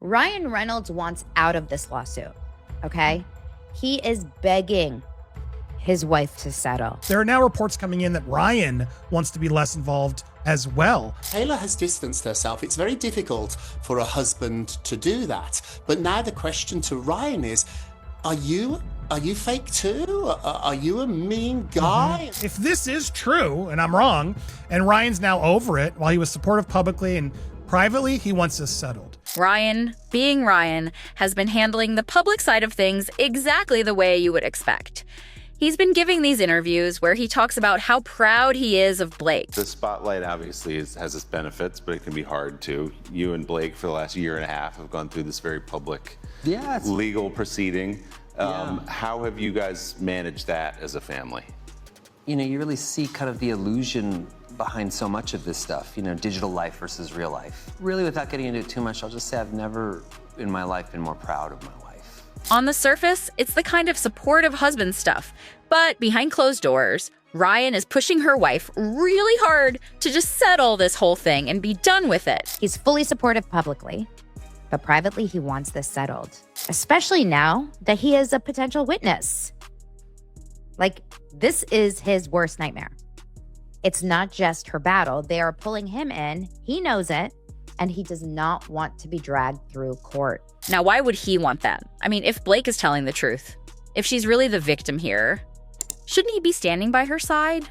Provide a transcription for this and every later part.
Ryan Reynolds wants out of this lawsuit, okay? He is begging his wife to settle. There are now reports coming in that Ryan wants to be less involved as well. Taylor has distanced herself. It's very difficult for a husband to do that. But now the question to Ryan is, are you fake too? Are you a mean guy? If this is true, and I'm wrong, and Ryan's now over it, while he was supportive publicly and privately, he wants this settled. Ryan, being Ryan, has been handling the public side of things exactly the way you would expect. He's been giving these interviews where he talks about how proud he is of Blake. The spotlight obviously has its benefits, but it can be hard too. You and Blake for the last year and a half have gone through this very public legal proceeding. How have you guys managed that as a family? You know, you really see kind of the illusion behind so much of this stuff, you know, digital life versus real life. Really, without getting into it too much, I'll just say I've never in my life been more proud of my wife. On the surface, it's the kind of supportive husband stuff. But behind closed doors, Ryan is pushing her wife really hard to just settle this whole thing and be done with it. He's fully supportive publicly, but privately he wants this settled, especially now that he is a potential witness. Like, this is his worst nightmare. It's not just her battle. They are pulling him in. He knows it, and he does not want to be dragged through court. Now, why would he want that? I mean, if Blake is telling the truth, if she's really the victim here, shouldn't he be standing by her side?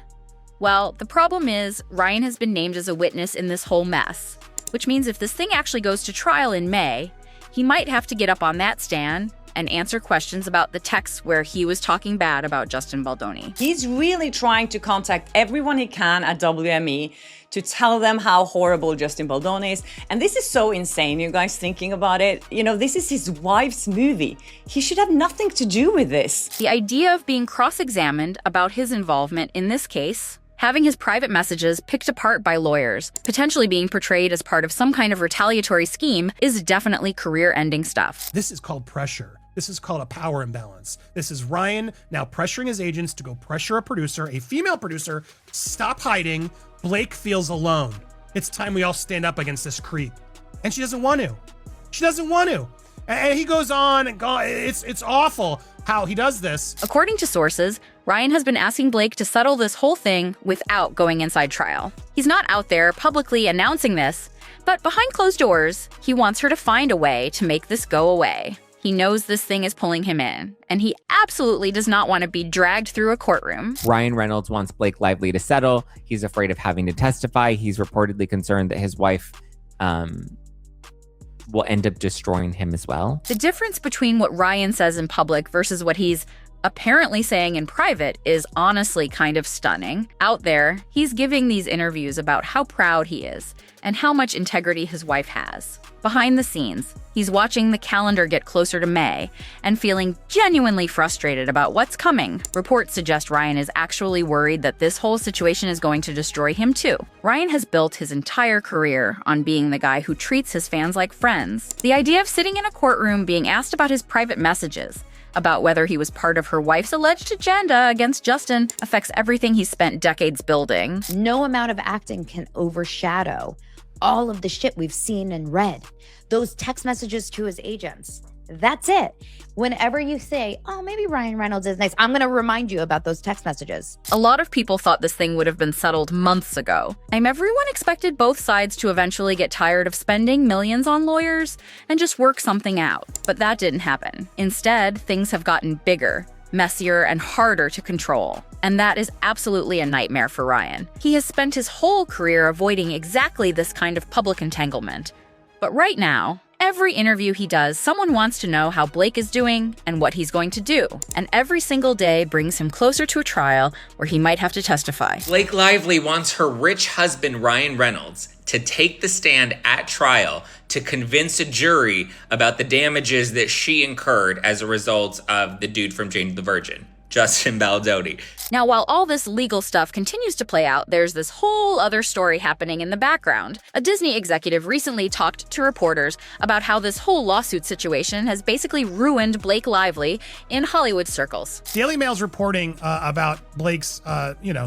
Well, the problem is Ryan has been named as a witness in this whole mess, which means if this thing actually goes to trial in May, he might have to get up on that stand and answer questions about the texts where he was talking bad about Justin Baldoni. He's really trying to contact everyone he can at WME to tell them how horrible Justin Baldoni is. And this is so insane, you guys, thinking about it. You know, this is his wife's movie. He should have nothing to do with this. The idea of being cross-examined about his involvement in this case, having his private messages picked apart by lawyers, potentially being portrayed as part of some kind of retaliatory scheme, is definitely career-ending stuff. This is called pressure. This is called a power imbalance. This is Ryan now pressuring his agents to go pressure a producer, a female producer. Stop hiding. Blake feels alone. It's time we all stand up against this creep. And she doesn't want to. She doesn't want to. And he goes on and it's awful how he does this. According to sources, Ryan has been asking Blake to settle this whole thing without going inside trial. He's not out there publicly announcing this, but behind closed doors, he wants her to find a way to make this go away. He knows this thing is pulling him in, and he absolutely does not want to be dragged through a courtroom. Ryan Reynolds wants Blake Lively to settle. He's afraid of having to testify. He's reportedly concerned that his wife will end up destroying him as well. The difference between what Ryan says in public versus what he's apparently saying in private is honestly kind of stunning. Out there, he's giving these interviews about how proud he is and how much integrity his wife has. Behind the scenes, he's watching the calendar get closer to May and feeling genuinely frustrated about what's coming. Reports suggest Ryan is actually worried that this whole situation is going to destroy him too. Ryan has built his entire career on being the guy who treats his fans like friends. The idea of sitting in a courtroom being asked about his private messages, about whether he was part of her wife's alleged agenda against Justin, affects everything he's spent decades building. No amount of acting can overshadow all of the shit we've seen and read. Those text messages to his agents. That's it. Whenever you say, oh, maybe Ryan Reynolds is nice, I'm going to remind you about those text messages. A lot of people thought this thing would have been settled months ago. Everyone expected both sides to eventually get tired of spending millions on lawyers and just work something out. But that didn't happen. Instead, things have gotten bigger, messier, and harder to control. And that is absolutely a nightmare for Ryan. He has spent his whole career avoiding exactly this kind of public entanglement. But right now, every interview he does, someone wants to know how Blake is doing and what he's going to do. And every single day brings him closer to a trial where he might have to testify. Blake Lively wants her rich husband, Ryan Reynolds, to take the stand at trial to convince a jury about the damages that she incurred as a result of the dude from Jane the Virgin, Justin Baldoni. Now, while all this legal stuff continues to play out, there's this whole other story happening in the background. A Disney executive recently talked to reporters about how this whole lawsuit situation has basically ruined Blake Lively in Hollywood circles. Daily Mail's reporting about Blake's,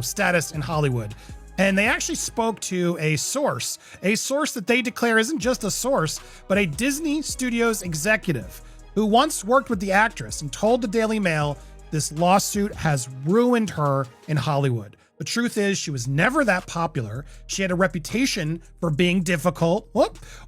status in Hollywood. And they actually spoke to a source that they declare isn't just a source, but a Disney Studios executive who once worked with the actress and told the Daily Mail this lawsuit has ruined her in Hollywood. The truth is, she was never that popular. She had a reputation for being difficult.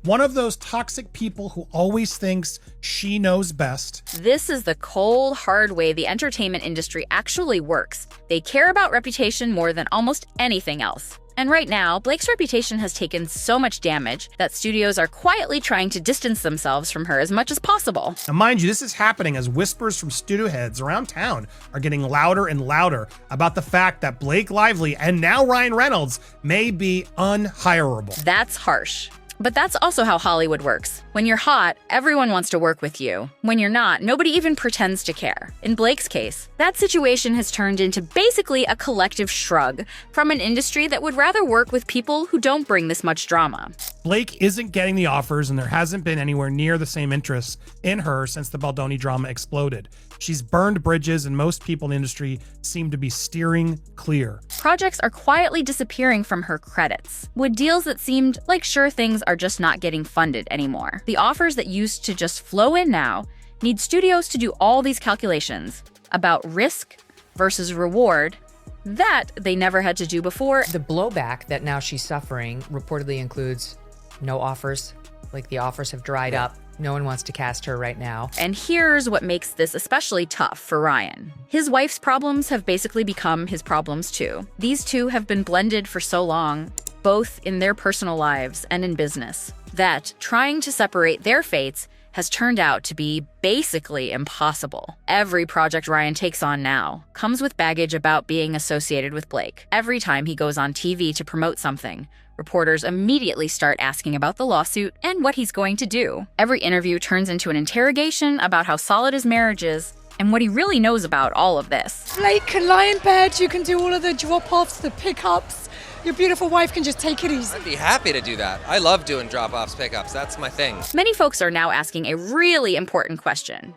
One of those toxic people who always thinks she knows best. This is the cold, hard way the entertainment industry actually works. They care about reputation more than almost anything else. And right now, Blake's reputation has taken so much damage that studios are quietly trying to distance themselves from her as much as possible. Now, mind you, this is happening as whispers from studio heads around town are getting louder and louder about the fact that Blake Lively and now Ryan Reynolds may be unhireable. That's harsh. But that's also how Hollywood works. When you're hot, everyone wants to work with you. When you're not, nobody even pretends to care. In Blake's case, that situation has turned into basically a collective shrug from an industry that would rather work with people who don't bring this much drama. Blake isn't getting the offers, and there hasn't been anywhere near the same interest in her since the Baldoni drama exploded. She's burned bridges, and most people in the industry seem to be steering clear. Projects are quietly disappearing from her credits, with deals that seemed like sure things are just not getting funded anymore. The offers that used to just flow in now need studios to do all these calculations about risk versus reward that they never had to do before. The blowback that now she's suffering reportedly includes no offers, like the offers have dried up. No one wants to cast her right now. And here's what makes this especially tough for Ryan. His wife's problems have basically become his problems too. These two have been blended for so long, both in their personal lives and in business, that trying to separate their fates has turned out to be basically impossible. Every project Ryan takes on now comes with baggage about being associated with Blake. Every time he goes on TV to promote something, reporters immediately start asking about the lawsuit and what he's going to do. Every interview turns into an interrogation about how solid his marriage is and what he really knows about all of this. Blake can lie in bed, you can do all of the drop-offs, the pickups. Your beautiful wife can just take it easy. I'd be happy to do that. I love doing drop-offs, pickups. That's my thing. Many folks are now asking a really important question.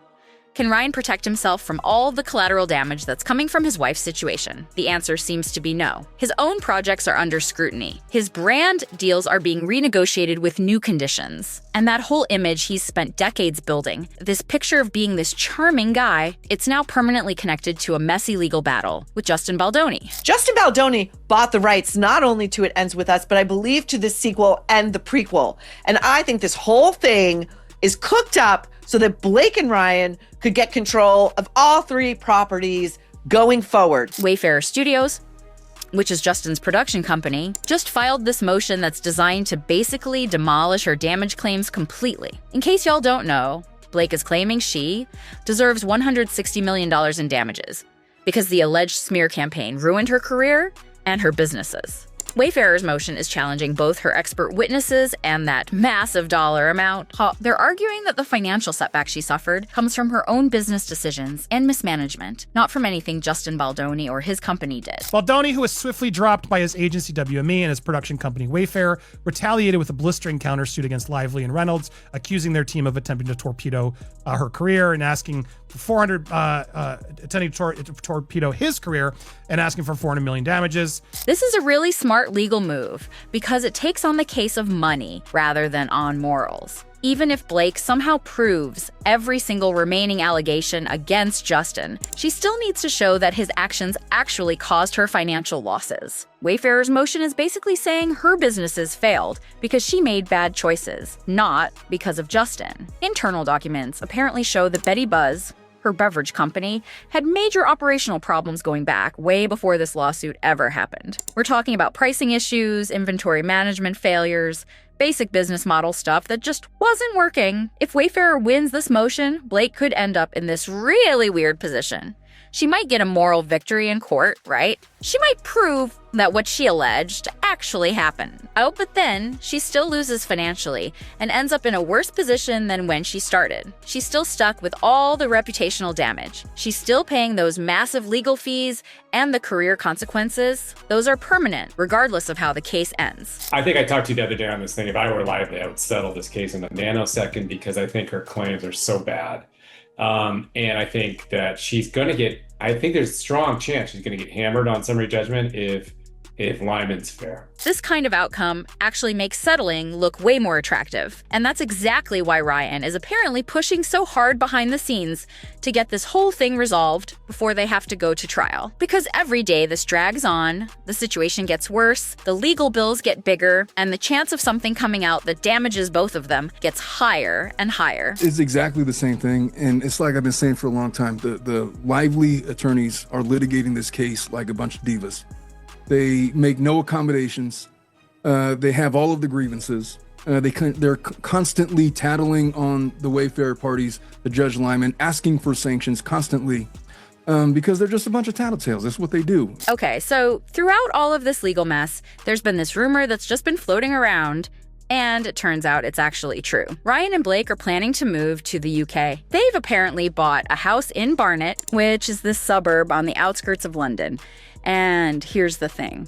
Can Ryan protect himself from all the collateral damage that's coming from his wife's situation? The answer seems to be no. His own projects are under scrutiny. His brand deals are being renegotiated with new conditions. And that whole image he's spent decades building, this picture of being this charming guy, it's now permanently connected to a messy legal battle with Justin Baldoni. Justin Baldoni bought the rights not only to It Ends With Us, but I believe to the sequel and the prequel. And I think this whole thing is cooked up so that Blake and Ryan could get control of all three properties going forward. Wayfarer Studios, which is Justin's production company, just filed this motion that's designed to basically demolish her damage claims completely. In case y'all don't know, Blake is claiming she deserves $160 million in damages because the alleged smear campaign ruined her career and her businesses. Wayfarer's motion is challenging both her expert witnesses and that massive dollar amount. They're arguing that the financial setback she suffered comes from her own business decisions and mismanagement, not from anything Justin Baldoni or his company did. Baldoni, who was swiftly dropped by his agency WME and his production company Wayfarer, retaliated with a blistering countersuit against Lively and Reynolds, accusing their team of attempting to torpedo her career and asking for attempting to torpedo his career and asking for $400 million damages. This is a really smart legal move because it takes on the case of money rather than on morals. Even if Blake somehow proves every single remaining allegation against Justin, she still needs to show that his actions actually caused her financial losses. Wayfarer's motion is basically saying her businesses failed because she made bad choices, not because of Justin. Internal documents apparently show that Betty Buzz, her beverage company, had major operational problems going back way before this lawsuit ever happened. We're talking about pricing issues, inventory management failures, basic business model stuff that just wasn't working. If Wayfarer wins this motion, Blake could end up in this really weird position. She might get a moral victory in court, right? She might prove that what she alleged actually happened. Oh, but then she still loses financially and ends up in a worse position than when she started. She's still stuck with all the reputational damage. She's still paying those massive legal fees and the career consequences. Those are permanent, regardless of how the case ends. I think I talked to you the other day on this thing. If I were Lively, I would settle this case in a nanosecond because I think her claims are so bad. And I think that she's going to get, I think there's a strong chance she's going to get hammered on summary judgment if if Lyman's fair. This kind of outcome actually makes settling look way more attractive. And that's exactly why Ryan is apparently pushing so hard behind the scenes to get this whole thing resolved before they have to go to trial. Because every day this drags on, the situation gets worse, the legal bills get bigger, and the chance of something coming out that damages both of them gets higher and higher. It's exactly the same thing, and it's like I've been saying for a long time. The lively attorneys are litigating this case like a bunch of divas. They make no accommodations. They have all of the grievances. They're constantly tattling on the Wayfarer parties, the Judge Lyman, asking for sanctions constantly because they're just a bunch of tattletales. That's what they do. Okay, so throughout all of this legal mess, there's been this rumor that's just been floating around, and it turns out it's actually true. Ryan and Blake are planning to move to the UK. They've apparently bought a house in Barnet, which is this suburb on the outskirts of London. And here's the thing.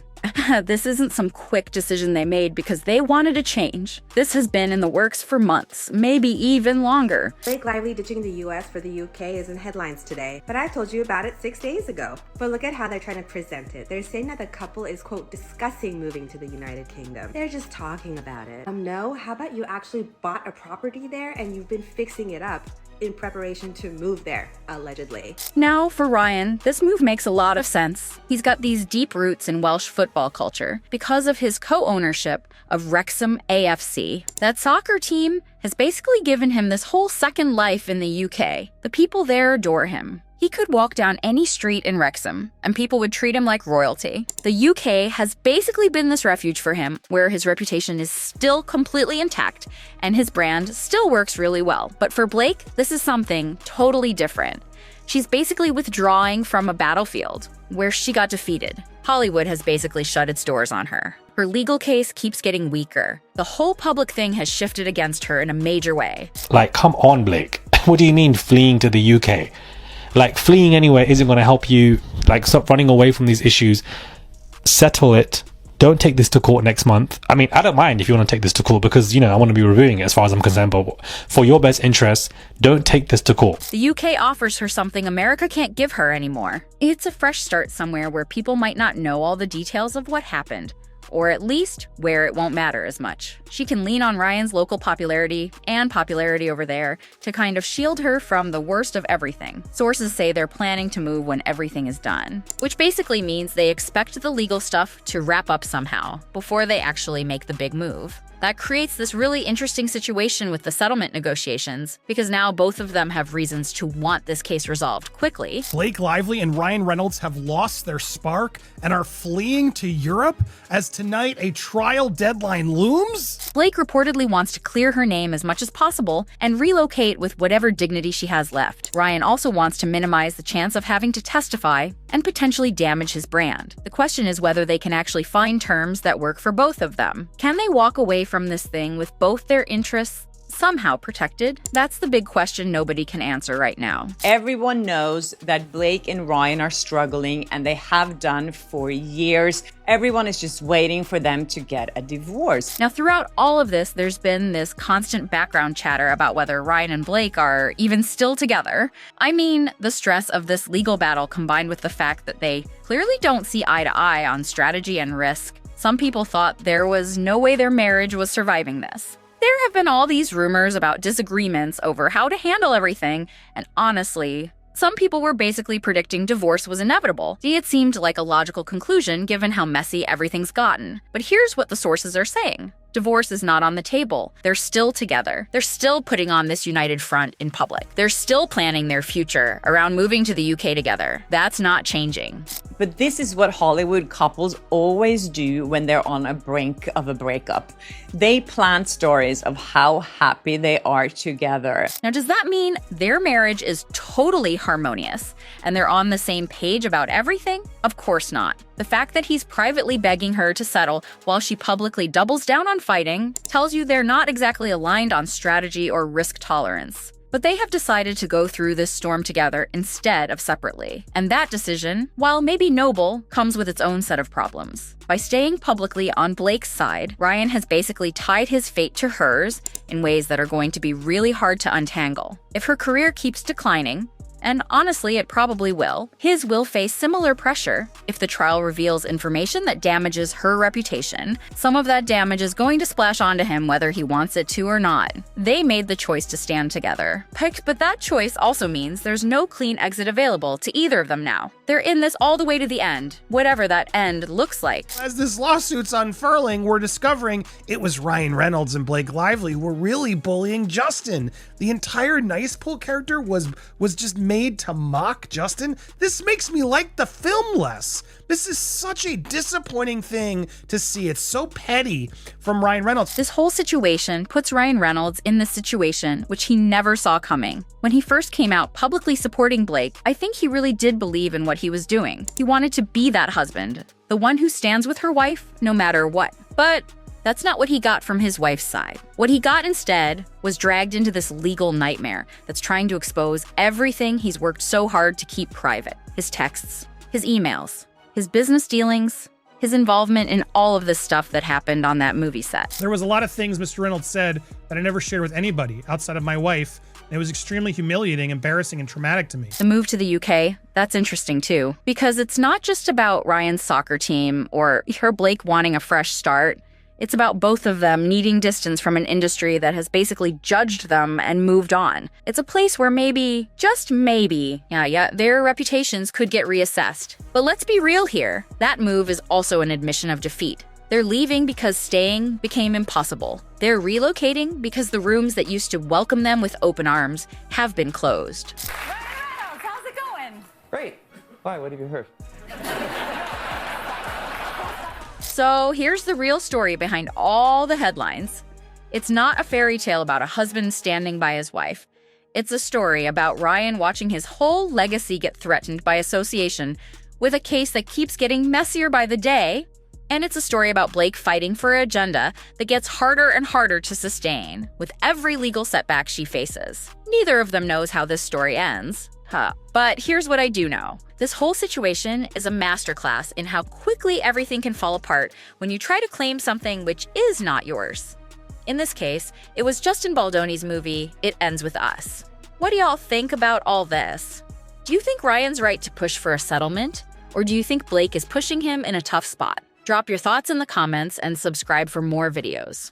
This isn't some quick decision they made because they wanted a change. This has been in the works for months, maybe even longer. Blake Lively ditching the US for the UK is in headlines today, but I told you about it 6 days ago. But look at how they're trying to present it. They're saying that the couple is, quote, discussing moving to the United Kingdom. They're just talking about it. No, how about you actually bought a property there and you've been fixing it up in preparation to move there, allegedly. Now, for Ryan, this move makes a lot of sense. He's got these deep roots in Welsh football culture because of his co-ownership of Wrexham AFC. That soccer team has basically given him this whole second life in the UK. The people there adore him. He could walk down any street in Wrexham, and people would treat him like royalty. The UK has basically been this refuge for him, where his reputation is still completely intact, and his brand still works really well. But for Blake, this is something totally different. She's basically withdrawing from a battlefield, where she got defeated. Hollywood has basically shut its doors on her. Her legal case keeps getting weaker. The whole public thing has shifted against her in a major way. Like, come on, Blake. What do you mean fleeing to the UK? Like, fleeing anywhere isn't going to help you. Like, stop running away from these issues. Settle it. Don't take this to court next month. I mean, I don't mind if you want to take this to court because, I want to be reviewing it as far as I'm concerned. But for your best interests, don't take this to court. The UK offers her something America can't give her anymore. It's a fresh start somewhere where people might not know all the details of what happened. Or at least where it won't matter as much. She can lean on Ryan's local popularity and popularity over there to kind of shield her from the worst of everything. Sources say they're planning to move when everything is done, which basically means they expect the legal stuff to wrap up somehow before they actually make the big move. That creates this really interesting situation with the settlement negotiations, because now both of them have reasons to want this case resolved quickly. Blake Lively and Ryan Reynolds have lost their spark and are fleeing to Europe as tonight a trial deadline looms? Blake reportedly wants to clear her name as much as possible and relocate with whatever dignity she has left. Ryan also wants to minimize the chance of having to testify and potentially damage his brand. The question is whether they can actually find terms that work for both of them. Can they walk away from this thing with both their interests somehow protected? That's the big question nobody can answer right now. Everyone knows that Blake and Ryan are struggling, and they have done for years. Everyone is just waiting for them to get a divorce. Now, throughout all of this, there's been this constant background chatter about whether Ryan and Blake are even still together. I mean, the stress of this legal battle combined with the fact that they clearly don't see eye to eye on strategy and risk. Some people thought there was no way their marriage was surviving this. There have been all these rumors about disagreements over how to handle everything, and honestly, some people were basically predicting divorce was inevitable. It seemed like a logical conclusion given how messy everything's gotten. But here's what the sources are saying. Divorce is not on the table. They're still together. They're still putting on this united front in public. They're still planning their future around moving to the UK together. That's not changing. But this is what Hollywood couples always do when they're on a brink of a breakup. They plan stories of how happy they are together. Now, does that mean their marriage is totally harmonious and they're on the same page about everything? Of course not. The fact that he's privately begging her to settle while she publicly doubles down on fighting tells you they're not exactly aligned on strategy or risk tolerance. But they have decided to go through this storm together instead of separately. And that decision, while maybe noble, comes with its own set of problems. By staying publicly on Blake's side, Ryan has basically tied his fate to hers in ways that are going to be really hard to untangle. If her career keeps declining, And honestly, it probably will. His will face similar pressure if the trial reveals information that damages her reputation. Some of that damage is going to splash onto him whether he wants it to or not. They made the choice to stand together. But that choice also means there's no clean exit available to either of them now. They're in this all the way to the end, whatever that end looks like. As this lawsuit's unfurling, we're discovering it was Ryan Reynolds and Blake Lively who were really bullying Justin. The entire Nice Pool character was just made to mock Justin. This makes me like the film less. This is such a disappointing thing to see. It's so petty from Ryan Reynolds. This whole situation puts Ryan Reynolds in this situation which he never saw coming. When he first came out publicly supporting Blake, I think he really did believe in what he was doing. He wanted to be that husband, the one who stands with her wife no matter what. But that's not what he got from his wife's side. What he got instead was dragged into this legal nightmare that's trying to expose everything he's worked so hard to keep private. His texts, his emails, his business dealings, his involvement in all of this stuff that happened on that movie set. There was a lot of things Mr. Reynolds said that I never shared with anybody outside of my wife. And it was extremely humiliating, embarrassing, and traumatic to me. The move to the UK, that's interesting too, because it's not just about Ryan's soccer team or her Blake wanting a fresh start. It's about both of them needing distance from an industry that has basically judged them and moved on. It's a place where maybe, just maybe, their reputations could get reassessed. But let's be real here. That move is also an admission of defeat. They're leaving because staying became impossible. They're relocating because the rooms that used to welcome them with open arms have been closed. Reynolds, how's it going? Great. Why? What have you heard? So here's the real story behind all the headlines. It's not a fairy tale about a husband standing by his wife. It's a story about Ryan watching his whole legacy get threatened by association with a case that keeps getting messier by the day. And it's a story about Blake fighting for an agenda that gets harder and harder to sustain with every legal setback she faces. Neither of them knows how this story ends. But here's what I do know. This whole situation is a masterclass in how quickly everything can fall apart when you try to claim something which is not yours. In this case, it was Justin Baldoni's movie, It Ends With Us. What do y'all think about all this? Do you think Ryan's right to push for a settlement? Or do you think Blake is pushing him in a tough spot? Drop your thoughts in the comments and subscribe for more videos.